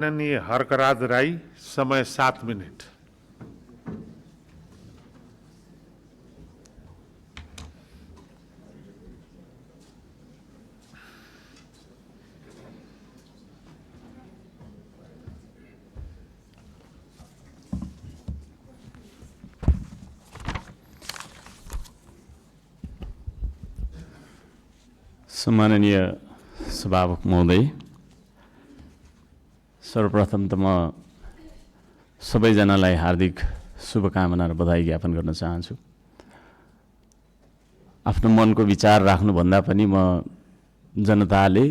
माननीय हर्कराज राई, समय 7 मिनट। सम्माननीय सभामुख महोदय, सर्वप्रथम त म सबैजनालाई हार्दिक शुभकामना र बधाई ज्ञापन गर्न चाहन्छु। आफ्नो मनको विचार राख्नुभन्दा पनि म जनताले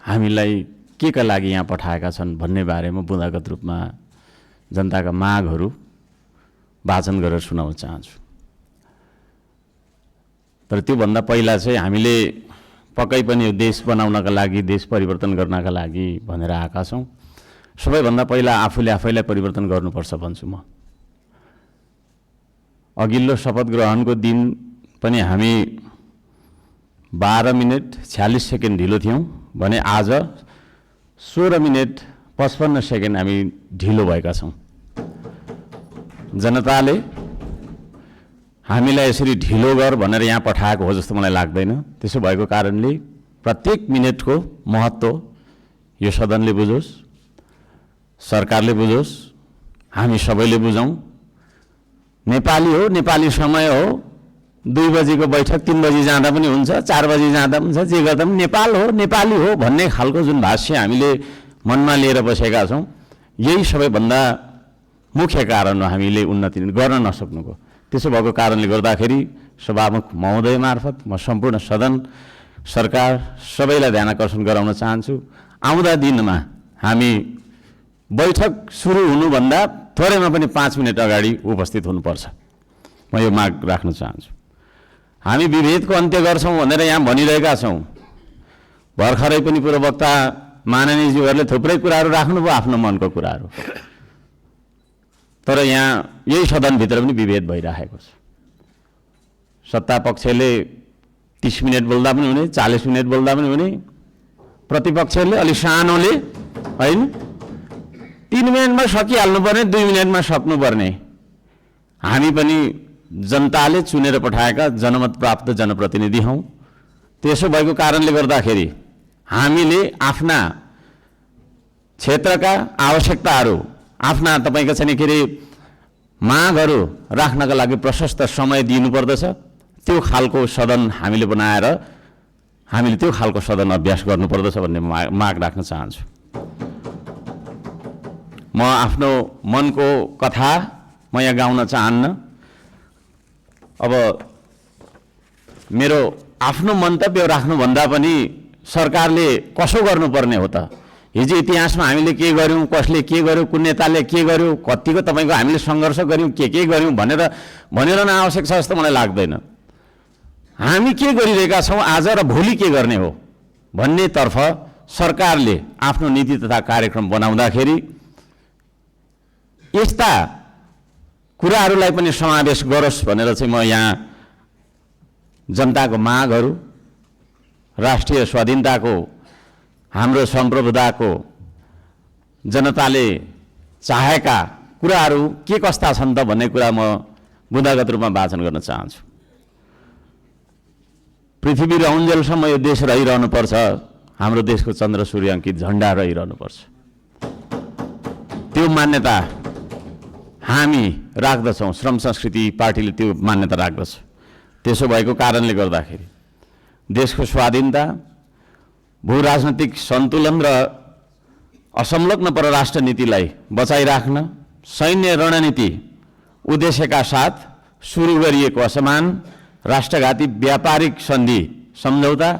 हामीलाई के का लागि यहाँ पठाएका छन् भन्ने बारेमा बुँदागत रूपमा जनताका मागहरू वाचन गरेर सुनाउन चाहन्छु। तर त्योभन्दा पहिला चाहिँ हामीले पक्कै पनि यो देश बनाउनका लागि, देश परिवर्तन गर्नका लागि भनेर आएका छौँ। सबैभन्दा पहिला आफैलाई परिवर्तन गर्नुपर्छ भन्छु म। अघिल्लो शपथ ग्रहणको दिन पनि हामी 12 मिनट 46 सेकेन्ड ढिलो थियौँ भने आज 16 मिनट 55 सेकेन्ड हामी ढिलो भएका छौँ। जनताले हामीलाई यसरी ढिलो गर भनेर यहाँ पठाएको हो जस्तो मलाई लाग्दैन। त्यसो भएको कारणले प्रत्येक मिनटको महत्त्व यो सदनले बुझोस्, सरकारले बुझोस्, हामी सबैले बुझौँ। नेपाली हो, नेपाली समय हो, 2 बजीको बैठक 3 बजी जाँदा पनि हुन्छ, 4 बजी जाँदा पनि हुन्छ, जे गर्दा पनि नेपाल हो, नेपाली हो भन्ने खालको जुन भाष्य हामीले मनमा लिएर बसेका छौँ, यही सबैभन्दा मुख्य कारण हो हामीले उन्नति गर्न नसक्नुको। त्यसो भएको कारणले गर्दाखेरि सभामुख महोदय मार्फत म सम्पूर्ण सदन, सरकार सबैलाई ध्यान आकर्षण गराउन चाहन्छु। आउँदा दिनमा हामी बैठक सुरु हुनुभन्दा थोरैमा पनि 5 मिनट अगाडि उपस्थित हुनुपर्छ, म यो माग राख्न चाहन्छु। हामी विभेदको अन्त्य गर्छौँ भनेर यहाँ भनिरहेका छौँ। भर्खरै पनि पूर्ववक्ता माननीयज्यूहरूले थुप्रै कुराहरू राख्नुभयो, आफ्नो मनको कुराहरू। तर यहाँ यही सदनभित्र पनि विभेद भइरहेको छ। सत्ता पक्षले 30 मिनट बोल्दा पनि हुने, 40 मिनट बोल्दा पनि हुने, प्रतिपक्षले अलि सानोले होइन 3 मिनटमा सकिहाल्नुपर्ने, 2 मिनटमा सक्नुपर्ने। हामी पनि जनताले चुनेर पठाएका जनमत प्राप्त जनप्रतिनिधि हौँ। त्यसो भएको कारणले गर्दाखेरि हामीले आफ्ना क्षेत्रका आवश्यकताहरू, आफ्ना तपाईँको चाहिँ के अरे मागहरू राख्नका लागि प्रशस्त समय दिनुपर्दछ। त्यो खालको सदन हामीले बनाएर हामीले त्यो खालको सदन अभ्यास गर्नुपर्दछ भन्ने माग राख्न चाहन्छु। म आफ्नो मनको कथा म यहाँ गाउन चाहन्न। अब मेरो आफ्नो मन्तव्य राख्नुभन्दा पनि सरकारले कसो गर्नुपर्ने हो त? हिजो इतिहासमा हामीले के गर्यौँ, कसले के गर्यो, कुन नेताले के गर्यो, कतिको तपाईँको हामीले सङ्घर्ष गऱ्यौँ, के गर्यौँ भनेर नआवश्यक छ जस्तो मलाई लाग्दैन। हामी के गरिरहेका छौँ आज र भोलि के गर्ने हो भन्नेतर्फ सरकारले आफ्नो नीति तथा कार्यक्रम बनाउँदाखेरि यस्ता कुराहरूलाई पनि समावेश गरोस् भनेर चाहिँ म यहाँ जनताको मागहरू, राष्ट्रिय स्वाधीनताको, हाम्रो सम्प्रभुताको, जनताले चाहेका कुराहरू के कस्ता छन् त भन्ने कुरा म बुँदागत रूपमा वाचन गर्न चाहन्छु। पृथ्वी रहन्जेलसम्म यो देश रहिरहनुपर्छ, हाम्रो देशको चन्द्र सूर्य अङ्कित झन्डा रहिरहनुपर्छ। त्यो मान्यता हामी राख्दछौँ, श्रम संस्कृति पार्टीले त्यो मान्यता राख्दछ। त्यसो भएको कारणले गर्दाखेरि देशको स्वाधीनता, भू राजनैतिक सन्तुलन र असंलग्न परराष्ट्र नीतिलाई बचाइराख्न सैन्य रणनीति उद्देश्यका साथ सुरु गरिएको असमान राष्ट्रघाती व्यापारिक सन्धि सम्झौता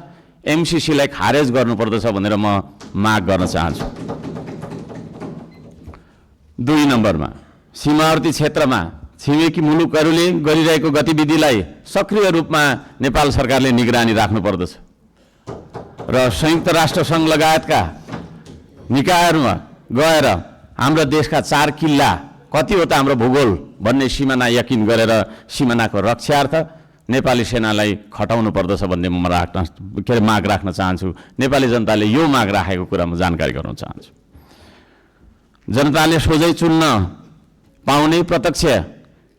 एमसिसीलाई खारेज गर्नुपर्दछ भनेर म माग गर्न चाहन्छु। 2 नम्बरमा सीमावर्ती क्षेत्रमा छिमेकी मुलुकहरूले गरिरहेको गतिविधिलाई सक्रिय रूपमा नेपाल सरकारले निगरानी राख्नुपर्दछ र संयुक्त राष्ट्र सङ्घ लगायतका निकायहरूमा गएर हाम्रो देशका 4 किल्ला कति हो त हाम्रो भूगोल भन्ने सिमाना यकिन गरेर सिमानाको रक्षार्थ नेपाली सेनालाई खटाउनु पर्दछ भन्ने म माग राख्न चाहन्छु। नेपाली जनताले यो माग राखेको कुरा म जानकारी गराउन चाहन्छु। जनताले सोझै चुन्न पाउने प्रत्यक्ष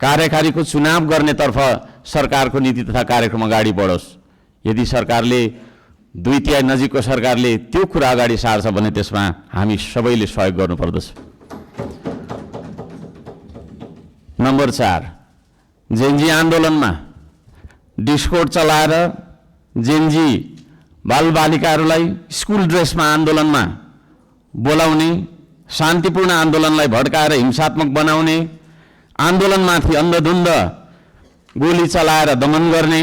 कार्यकारीको चुनाव गर्नेतर्फ सरकारको नीति तथा कार्यक्रम अगाडि बढोस्। यदि सरकारले 2/3 नजिकको सरकारले त्यो कुरा अगाडि सार्छ भने त्यसमा हामी सबैले सहयोग गर्नुपर्दछ। नम्बर 4, जेनजी आन्दोलनमा डिस्कोड चलाएर जेनजी बालबालिकाहरूलाई स्कुल ड्रेसमा आन्दोलनमा बोलाउने, शान्तिपूर्ण आन्दोलनलाई भड्काएर हिंसात्मक बनाउने, आन्दोलनमाथि अन्धधुन्ध गोली चलाएर दमन गर्ने,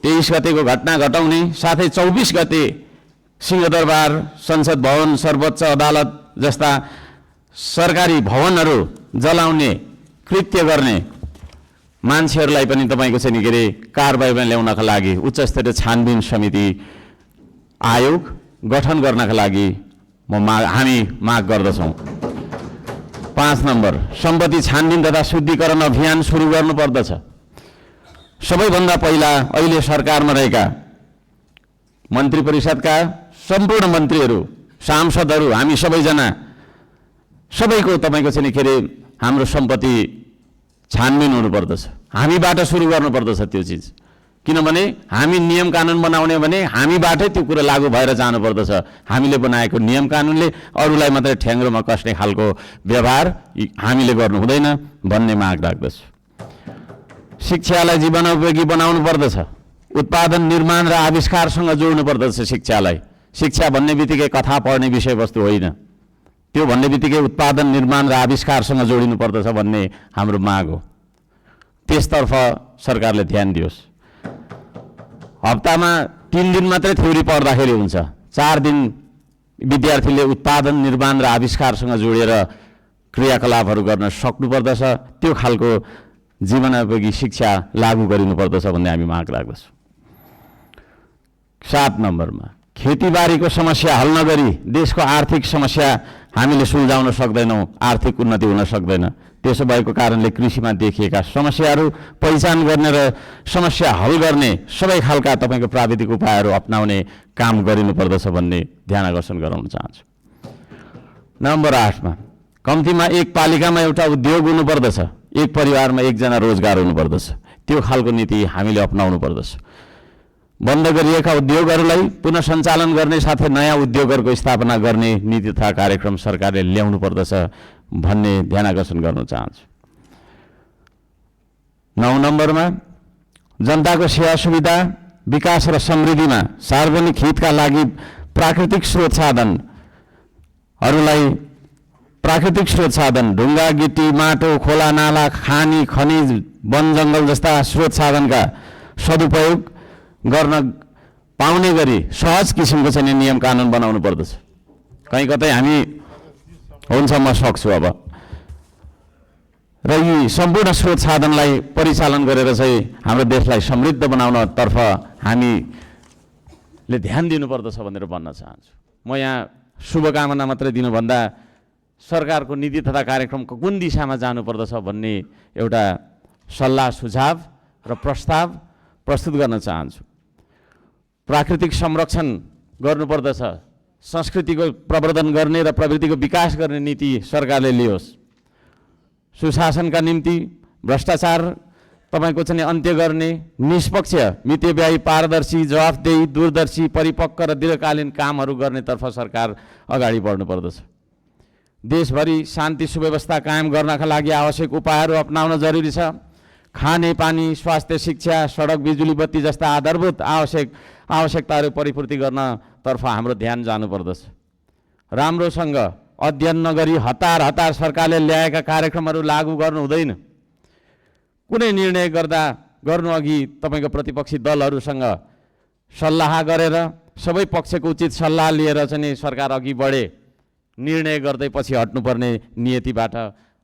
23 गतेको घटना घटाउने, साथै 24 गते सिंहदरबार, संसद भवन, सर्वोच्च अदालत जस्ता सरकारी भवनहरू जलाउने कृत्य गर्ने मान्छेहरूलाई पनि तपाईँको चाहिँ के अरे कारबाहीमा ल्याउनका लागि उच्च स्तरीय छानबिन समिति आयोग गठन गर्नका लागि हामी माग गर्दछौँ। 5 नम्बर, सम्पत्ति छानबिन तथा शुद्धिकरण अभियान सुरु गर्नुपर्दछ। सबैभन्दा पहिला अहिले सरकारमा रहेका मन्त्री परिषदका सम्पूर्ण मन्त्रीहरू, सांसदहरू, हामी सबैजना सबैको तपाईँको चाहिँ के अरे हाम्रो सम्पत्ति छानबिन हुनुपर्दछ। हामीबाट सुरु गर्नुपर्दछ त्यो चिज, किनभने हामी नियम कानुन बनाउने भने हामीबाटै त्यो कुरा लागू भएर जानुपर्दछ। हामीले बनाएको नियम कानुनले अरूलाई मात्रै ठ्याङ्ग्रोमा कस्ने खालको व्यवहार हामीले गर्नु हुँदैन भन्ने माग राख्दछु। शिक्षालाई जीवनोपयोगी बनाउनु पर्दछ। उत्पादन, निर्माण र आविष्कारसँग जोड्नु पर्दछ शिक्षालाई। शिक्षा भन्ने बित्तिकै कथा पढ्ने विषयवस्तु होइन, त्यो भन्ने बित्तिकै उत्पादन, निर्माण र आविष्कारसँग जोडिनु पर्दछ भन्ने हाम्रो माग हो। त्यसतर्फ सरकारले ध्यान दियोस्। हप्तामा 3 दिन मात्रै थ्योरी पढ्दाखेरि हुन्छ, 4 दिन विद्यार्थीले उत्पादन, निर्माण र आविष्कारसँग जोडेर क्रियाकलापहरू गर्न सक्नुपर्दछ। त्यो खालको जीवनोपयोगी शिक्षा लागू गरिनुपर्दछ भन्ने हामी माग राख्दछौँ। 7 नम्बरमा, खेतीबारीको समस्या हल नगरी देशको आर्थिक समस्या हामीले सुल्झाउन सक्दैनौँ, आर्थिक उन्नति हुन सक्दैन। त्यसो भएको कारणले कृषिमा देखिएका समस्याहरू पहिचान गर्ने र समस्या हल गर्ने सबै खालका तपाईँको प्राविधिक उपायहरू अपनाउने काम गरिनुपर्दछ भन्ने ध्यान आकर्षण गराउन चाहन्छु। नम्बर 8मा, कम्तीमा एक पालिकामा एउटा उद्योग हुनुपर्दछ, एक परिवारमा एकजना रोजगार हुनुपर्दछ। त्यो खालको नीति हामीले अपनाउनु पर्दछ। बन्द गरिएका उद्योगहरूलाई पुनः सञ्चालन गर्ने साथै नयाँ उद्योगहरूको स्थापना गर्ने नीति तथा कार्यक्रम सरकारले ल्याउनु पर्दछ भन्ने ध्यान आकर्षण गर्न चाहन्छु। 9 नम्बरमा, जनताको सेवा सुविधा, विकास र समृद्धिमा सार्वजनिक हितका लागि प्राकृतिक स्रोत साधन ढुङ्गा, गिटी, माटो, खोला, नाला, खानी, खनिज, वन जङ्गल जस्ता स्रोत साधनका सदुपयोग गर्न पाउने गरी सहज किसिमको चाहिँ नियम कानुन बनाउनु पर्दछ। कहीँ कतै हामी हुन्छ म सक्छु अब र यी सम्पूर्ण स्रोत साधनलाई परिचालन गरेर चाहिँ हाम्रो देशलाई समृद्ध बनाउनतर्फ हामीले ध्यान दिनुपर्दछ भनेर भन्न चाहन्छु। म यहाँ शुभकामना मात्रै दिनुभन्दा सरकारको नीति तथा कार्यक्रमको कुन दिशामा जानुपर्दछ भन्ने एउटा सल्लाह सुझाव र प्रस्ताव प्रस्तुत गर्न चाहन्छु। प्राकृतिक संरक्षण गर्नुपर्दछ, संस्कृतिको प्रवर्धन गर्ने र प्रवृत्तिको विकास गर्ने नीति सरकारले लियोस्। सुशासनका निम्ति भ्रष्टाचार तपाईँको चाहिँ अन्त्य गर्ने, निष्पक्ष, मितव्ययी, पारदर्शी, जवाफदेही, दूरदर्शी, परिपक्व र दीर्घकालीन कामहरू गर्नेतर्फ सरकार अगाडि बढ्नुपर्दछ। देशभरि शान्ति सुव्यवस्था कायम गर्नका लागि आवश्यक उपायहरू अपनाउन जरुरी छ। खाने पानी, स्वास्थ्य, शिक्षा, सडक, बिजुली बत्ती जस्ता आधारभूत आवश्यकताहरू परिपूर्ति गर्नतर्फ हाम्रो ध्यान जानुपर्दछ। राम्रोसँग अध्ययन नगरी हतार सरकारले ल्याएका कार्यक्रमहरू लागू गर्नु हुँदैन। कुनै निर्णय गर्नु अघि तपाईँको प्रतिपक्षी दलहरूसँग सल्लाह गरेर सबै पक्षको उचित सल्लाह लिएर चाहिँ सरकार अघि बढे। निर्णय गर्दै पछि हट्नुपर्ने नियतिबाट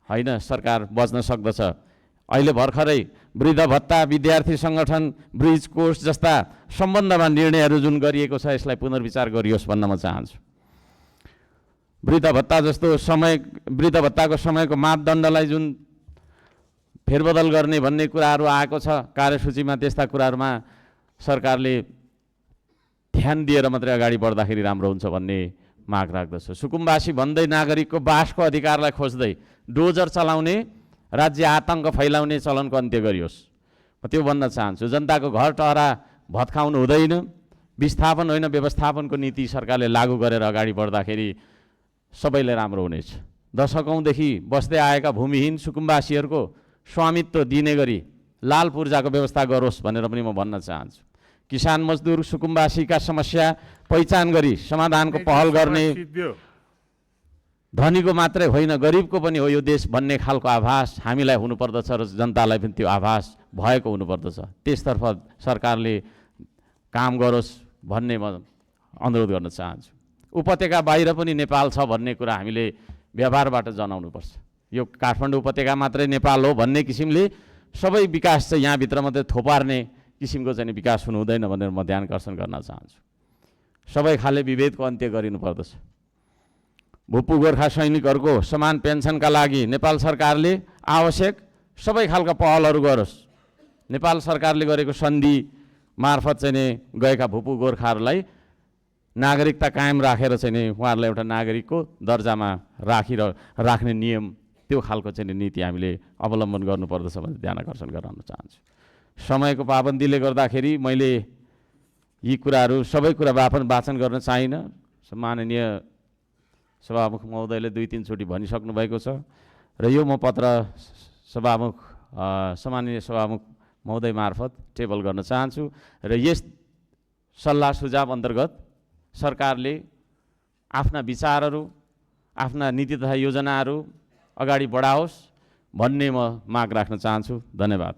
होइन सरकार बच्न सक्दछ। अहिले भर्खरै वृद्ध भत्ता, विद्यार्थी सङ्गठन, ब्रिज कोर्स जस्ता सम्बन्धमा निर्णयहरू जुन गरिएको छ यसलाई पुनर्विचार गरियोस् भन्न म चाहन्छु। वृद्ध भत्ताको समयको मापदण्डलाई जुन फेरबदल गर्ने भन्ने कुराहरू आएको छ कार्यसूचीमा, त्यस्ता कुराहरूमा सरकारले ध्यान दिएर मात्रै अगाडि बढ्दाखेरि राम्रो हुन्छ भन्ने माग राख्दछु। सुकुम्बासी भन्दै नागरिकको बासको अधिकारलाई खोज्दै डोजर चलाउने, राज्य आतङ्क फैलाउने चलनको अन्त्य गरियोस्। म त्यो भन्न चाहन्छु। जनताको घर टहरा भत्काउनु हुँदैन। विस्थापन होइन व्यवस्थापनको नीति सरकारले लागू गरेर अगाडि बढ्दाखेरि सबैले राम्रो हुनेछ। दशकौँदेखि बस्दै आएका भूमिहीन सुकुम्बासीहरूको स्वामित्व दिने गरी लाल पूर्जाको व्यवस्था गरोस् भनेर पनि म भन्न चाहन्छु। किसान मजदुर सुकुम्बासीका समस्या पहिचान गरी समाधानको पहल गर्ने, धनीको मात्रै होइन गरिबको पनि हो यो देश भन्ने खालको आभास हामीलाई हुनुपर्दछ र जनतालाई पनि त्यो आभास भएको हुनुपर्दछ। त्यसतर्फ सरकारले काम गरोस् भन्ने म अनुरोध गर्न चाहन्छु। उपत्यका बाहिर पनि नेपाल छ भन्ने कुरा हामीले व्यवहारबाट जनाउनुपर्छ। यो काठमाडौँ उपत्यका मात्रै नेपाल हो भन्ने किसिमले सबै विकास चाहिँ यहाँभित्र मात्रै थोपार्ने किसिमको चाहिँ विकास हुनु हुँदैन भनेर म ध्यानकर्षण गर्न चाहन्छु। सबै खाले विभेदको अन्त्य गरिनुपर्दछ। भूपू गोर्खा सैनिकहरूको समान पेन्सनका लागि नेपाल सरकारले आवश्यक सबै खालका पहलहरू गरोस्। नेपाल सरकारले गरेको सन्धि मार्फत चाहिँ नि गएका भूपू गोर्खाहरूलाई नागरिकता कायम राखेर चाहिँ नि उहाँहरूलाई एउटा नागरिकको दर्जामा राख्ने नियम, त्यो खालको चाहिँ नीति हामीले अवलम्बन गर्नुपर्दछ भनेर ध्यान आकर्षण गराउन चाहन्छु। समयको पाबन्दीले गर्दाखेरि मैले यी कुराहरू सबै कुरा वाचन गर्न चाहिनँ। माननीय सभामुख महोदयले 2-3 चोटि भनिसक्नु भएको छ र यो म पत्र सम्माननीय सभामुख महोदय मार्फत टेबल गर्न चाहन्छु र यस सल्लाह सुझाव अन्तर्गत सरकारले आफ्ना विचारहरू, आफ्ना नीति तथा योजनाहरू अगाडि बढाओस् भन्ने म माग राख्न चाहन्छु। धन्यवाद।